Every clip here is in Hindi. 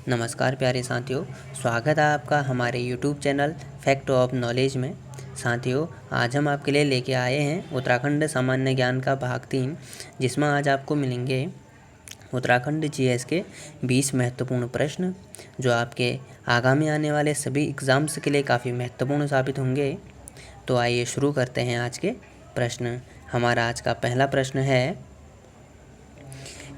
नमस्कार प्यारे साथियों, स्वागत है आपका हमारे YouTube channel fact of knowledge में। साथियों, आज हम आपके लिए लेके आए हैं उत्तराखंड सामान्य ज्ञान का भाग 3, जिसमें आज आपको मिलेंगे उत्तराखंड जीएस के 20 महत्वपूर्ण प्रश्न, जो आपके आगामी आने वाले सभी एग्ज़ाम्स के लिए काफ़ी महत्वपूर्ण साबित होंगे। तो आइए शुरू करते हैं आज के प्रश्न। हमारा आज का पहला प्रश्न है,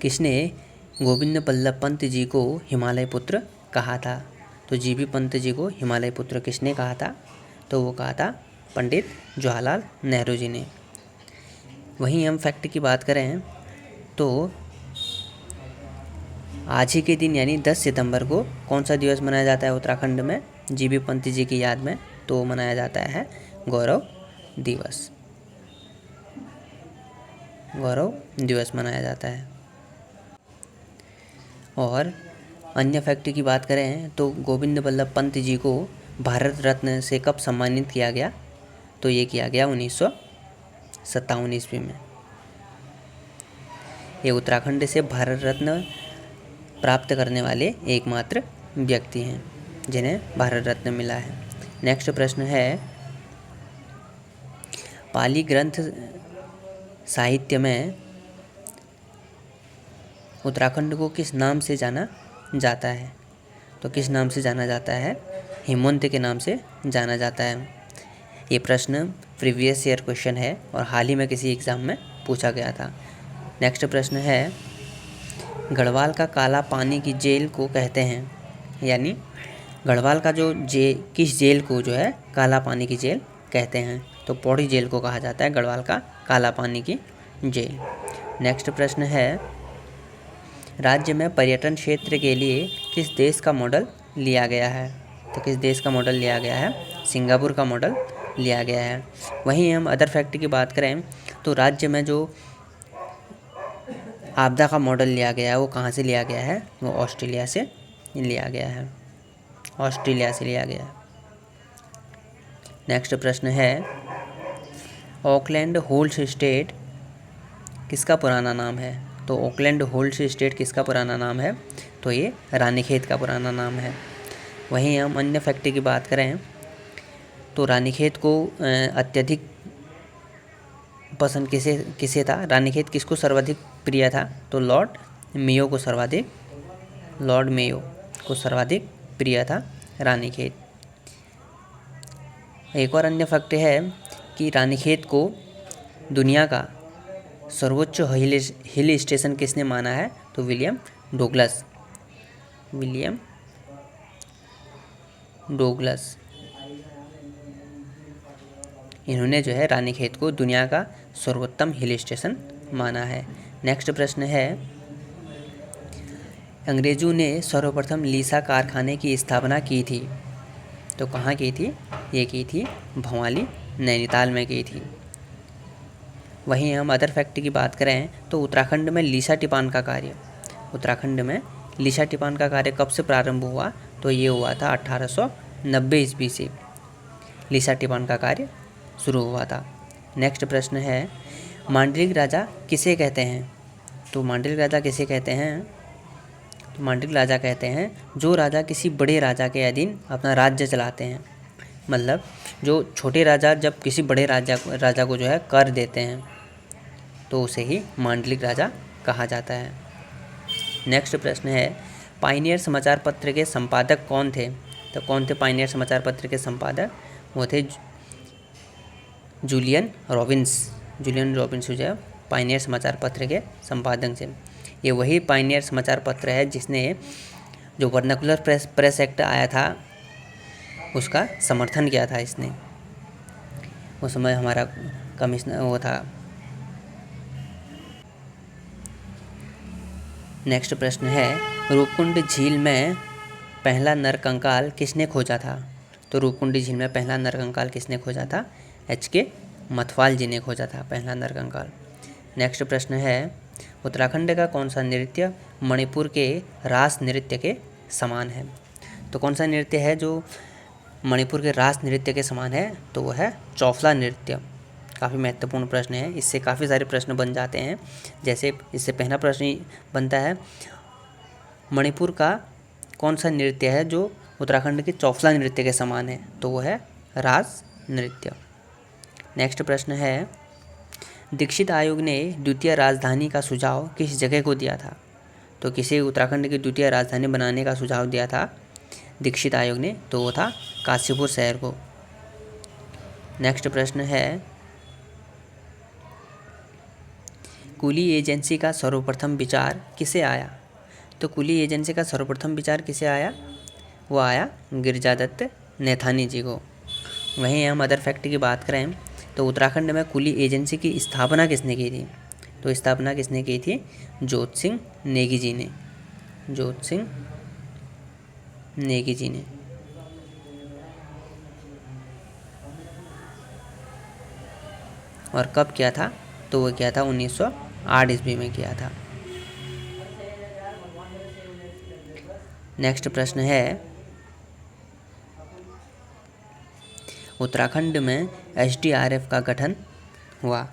किसने गोविंद बल्लभ पंत जी को हिमालय पुत्र कहा था? तो जीबी पंत जी को हिमालय पुत्र किसने कहा था? तो वो कहा था पंडित जवाहरलाल नेहरू जी ने। वहीं हम फैक्ट की बात करें तो आज ही के दिन यानी 10 सितंबर को कौन सा दिवस मनाया जाता है उत्तराखंड में जीबी पंत जी की याद में? तो मनाया जाता है गौरव दिवस। गौरव दिवस मनाया जाता है। और अन्य फैक्ट की बात करें तो गोविंद बल्लभ पंत जी को भारत रत्न से कब सम्मानित किया गया? तो ये किया गया 1957 ईस्वी में। ये उत्तराखंड से भारत रत्न प्राप्त करने वाले एकमात्र व्यक्ति हैं जिन्हें भारत रत्न मिला है। नेक्स्ट प्रश्न है, पाली ग्रंथ साहित्य में उत्तराखंड को किस नाम से जाना जाता है? तो किस नाम से जाना जाता है? हेमंत के नाम से जाना जाता है। ये प्रश्न प्रीवियस ईयर क्वेश्चन है और हाल ही में किसी एग्ज़ाम में पूछा गया था। नेक्स्ट प्रश्न है, गढ़वाल का काला पानी की जेल को कहते हैं, यानी गढ़वाल का जो किस जेल को जो है काला पानी की जेल कहते हैं? तो पौड़ी जेल को कहा जाता है गढ़वाल का काला पानी की जेल। नेक्स्ट प्रश्न है, राज्य में पर्यटन क्षेत्र के लिए किस देश का मॉडल लिया गया है? तो किस देश का मॉडल लिया गया है? सिंगापुर का मॉडल लिया गया है। वहीं हम अदर फैक्ट की बात करें तो राज्य में जो आपदा का मॉडल लिया गया है वो कहाँ से लिया गया है? वो ऑस्ट्रेलिया से लिया गया है। ऑस्ट्रेलिया से लिया गया है। नेक्स्ट प्रश्न है, ऑकलैंड होल्स स्टेट किसका पुराना नाम है? तो ऑकलैंड होल्स स्टेट किसका पुराना नाम है? तो ये रानीखेत का पुराना नाम है। वहीं हम अन्य फैक्ट की बात करें तो रानीखेत को अत्यधिक पसंद किसे था? रानीखेत किसको सर्वाधिक प्रिय था? तो लॉर्ड मेयो को सर्वाधिक प्रिय था रानीखेत। एक और अन्य फैक्ट है कि रानीखेत को दुनिया का सर्वोच्च हिल स्टेशन किसने माना है? तो विलियम डोगलस। इन्होंने जो है रानीखेत को दुनिया का सर्वोत्तम हिल स्टेशन माना है। नेक्स्ट प्रश्न है, अंग्रेजों ने सर्वप्रथम लीसा कारखाने की स्थापना की थी, तो कहाँ की थी? ये की थी भवाली नैनीताल में की थी। वहीं हम अदर फैक्ट की बात करें तो उत्तराखंड में लीसा टिपान का कार्य कब से प्रारंभ हुआ? तो ये हुआ था 1890 ईस्वी से लीसा टिपान का कार्य शुरू हुआ था। नेक्स्ट प्रश्न है, मांडलिक राजा किसे कहते हैं? तो मांडलिक राजा किसे कहते हैं? तो मांडलिक राजा कहते हैं जो राजा किसी बड़े राजा के अधीन अपना राज्य चलाते हैं। मतलब जो छोटे राजा जब किसी बड़े राजा को जो है कर देते हैं तो उसे ही मांडलिक राजा कहा जाता है। नेक्स्ट प्रश्न है, पायनियर समाचार पत्र के संपादक कौन थे? तो कौन थे पायनियर समाचार पत्र के संपादक? वो थे जूलियन रॉबिन्स जो है पायनियर समाचार पत्र के संपादक थे। ये वही पायनियर समाचार पत्र है जिसने जो वर्नाकुलर प्रेस एक्ट आया था उसका समर्थन किया था इसने। उस समय हमारा कमिश्नर वो था। नेक्स्ट प्रश्न है, रूपकुंड झील में पहला नरकंकाल किसने खोजा था? तो रूपकुंड झील में पहला नरकंकाल किसने खोजा था? H.K. मथवाल जी ने खोजा था पहला नरकंकाल। नेक्स्ट प्रश्न है, उत्तराखंड का कौन सा नृत्य मणिपुर के रास नृत्य के समान है? तो कौन सा नृत्य है जो मणिपुर के रास नृत्य के समान है? तो वो है चौफला नृत्य। काफ़ी महत्वपूर्ण प्रश्न है, इससे काफ़ी सारे प्रश्न बन जाते हैं। जैसे इससे पहला प्रश्न बनता है, मणिपुर का कौन सा नृत्य है जो उत्तराखंड के चौफला नृत्य के समान है? तो वो है रास नृत्य। नेक्स्ट प्रश्न है, दीक्षित आयोग ने द्वितीय राजधानी का सुझाव किस जगह को दिया था? तो किसे उत्तराखंड की द्वितीय राजधानी बनाने का सुझाव दिया था दीक्षित आयोग ने? तो वो था काशीपुर शहर को। नेक्स्ट प्रश्न है, कुली एजेंसी का सर्वप्रथम विचार किसे आया? तो कुली एजेंसी का सर्वप्रथम विचार किसे आया? वो आया गिरिजादत्त नैथानी जी को। वहीं हम अदर फैक्ट की बात करें तो उत्तराखंड में कुली एजेंसी की स्थापना किसने की थी? तो स्थापना किसने की थी? जोत सिंह नेगी जी ने। जोत सिंह नेगी जी ने। और कब किया था? तो वो किया था 1908 ईस्वी में किया था। नेक्स्ट प्रश्न है, उत्तराखंड में एसडीआरएफ का गठन हुआ।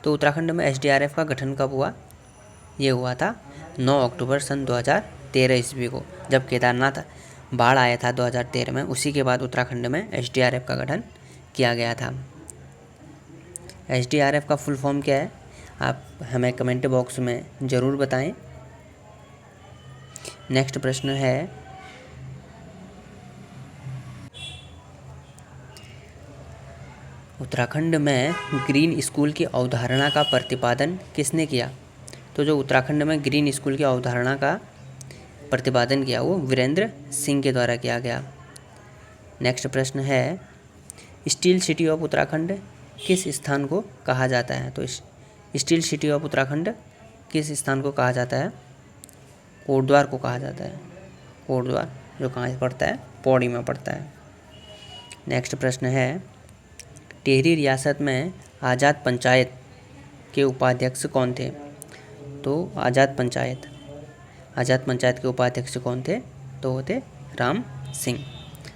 तो उत्तराखंड में एसडीआरएफ का गठन कब हुआ? ये हुआ था 9 अक्टूबर सन 2013 ईस्वी को, जब केदारनाथ बाढ़ आया था 2013 में। उसी के बाद उत्तराखंड में एसडीआरएफ का गठन किया गया था। एसडीआरएफ का फुल फॉर्म क्या है? आप हमें कमेंट बॉक्स में ज़रूर बताएं। नेक्स्ट प्रश्न है, उत्तराखंड में ग्रीन स्कूल की अवधारणा का प्रतिपादन किसने किया? तो जो उत्तराखंड में ग्रीन स्कूल की अवधारणा का प्रतिपादन किया वो वीरेंद्र सिंह के द्वारा किया गया। नेक्स्ट प्रश्न है, स्टील सिटी ऑफ उत्तराखंड किस स्थान को कहा जाता है? तो स्टील सिटी ऑफ उत्तराखंड किस स्थान को कहा जाता है? कोटद्वार को कहा जाता है। कोटद्वार जो कहाँ पड़ता है? पौड़ी में पड़ता है। नेक्स्ट प्रश्न है, टिहरी रियासत में आज़ाद पंचायत के उपाध्यक्ष कौन थे? तो आज़ाद पंचायत के उपाध्यक्ष कौन थे? तो वो थे राम सिंह।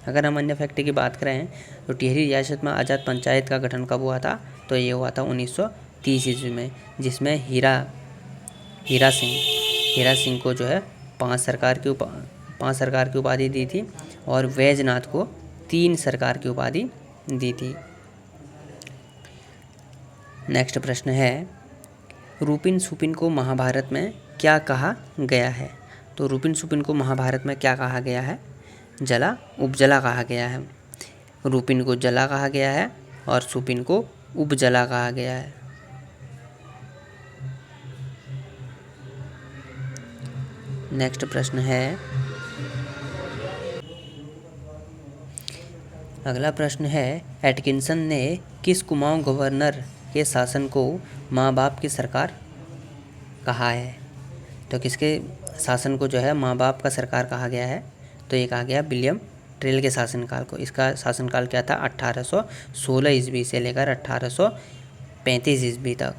अगर हम अन्य फैक्ट की बात करें तो टिहरी रियासत में आज़ाद पंचायत का गठन कब हुआ था? तो ये हुआ था 1930 ईस्वी में, जिसमें हीरा सिंह को जो है 5 सरकार की उपाधि दी थी और वैजनाथ को 3 सरकार की उपाधि दी थी। नेक्स्ट प्रश्न है, रूपिन सुपिन को महाभारत में क्या कहा गया है? तो रूपिन सुपिन को महाभारत में क्या कहा गया है? जला उपजला कहा गया है। रूपिन को जला कहा गया है और सुपिन को उपजला कहा गया है। नेक्स्ट प्रश्न है, अगला प्रश्न है, एटकिंसन ने किस कुमाऊं गवर्नर के शासन को माँ बाप की सरकार कहा है? तो किसके शासन को जो है माँ बाप का सरकार कहा गया है? तो ये कहा गया विलियम ट्रेल के शासनकाल को। इसका शासनकाल क्या था? 1816 ईस्वी से लेकर 1835 ईस्वी तक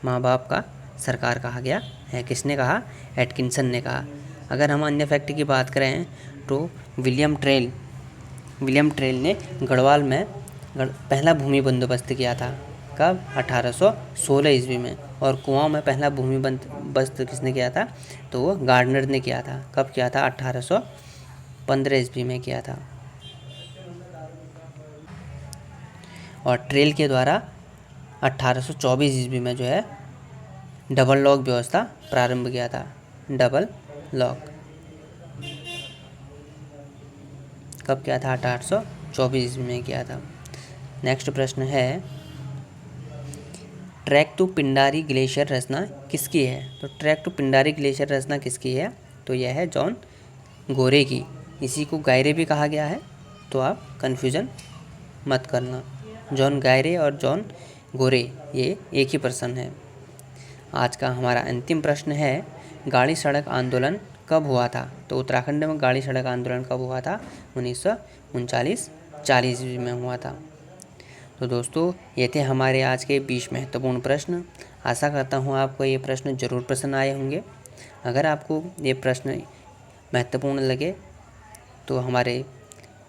माँ बाप का सरकार कहा गया है। किसने कहा? एटकिंसन ने कहा। अगर हम अन्य फैक्ट की बात करें तो विलियम ट्रेल ने गढ़वाल में पहला भूमि बंदोबस्त किया था। कब? 1816 ईस्वी में। और कुआं में पहला भूमि बंदोबस्त किसने किया था? तो वो गार्डनर ने किया था। कब किया था? 1815 ईस्वी में किया था। और ट्रेल के द्वारा 1824 ईस्वी में जो है डबल लॉक व्यवस्था प्रारंभ किया था। डबल लॉक कब किया था? 1824 ईस्वी में किया था। नेक्स्ट प्रश्न है, ट्रैक टू पिंडारी ग्लेशियर रचना किसकी है? तो ट्रैक टू पिंडारी ग्लेशियर रचना किसकी है? तो यह है जॉन गोरे की। इसी को गायरे भी कहा गया है, तो आप कन्फ्यूज़न मत करना। जॉन गायरे और जॉन गोरे ये एक ही पर्सन है। आज का हमारा अंतिम प्रश्न है, गाड़ी सड़क आंदोलन कब हुआ था? तो उत्तराखंड में गाड़ी सड़क आंदोलन कब हुआ था? 1939-40 ईस्वी में हुआ था। तो दोस्तों, ये थे हमारे आज के 20 महत्वपूर्ण प्रश्न। आशा करता हूँ आपको ये प्रश्न ज़रूर पसंद आए होंगे। अगर आपको ये प्रश्न महत्वपूर्ण लगे तो हमारे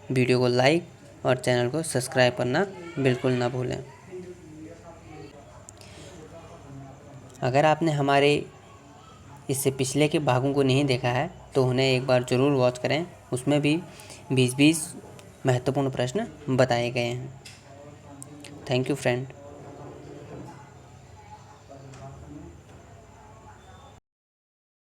वीडियो को लाइक और चैनल को सब्सक्राइब करना बिल्कुल ना भूलें। अगर आपने हमारे इससे पिछले के भागों को नहीं देखा है तो उन्हें एक बार ज़रूर वॉच करें, उसमें भी 20-20 महत्वपूर्ण प्रश्न बताए गए हैं। Thank you friend.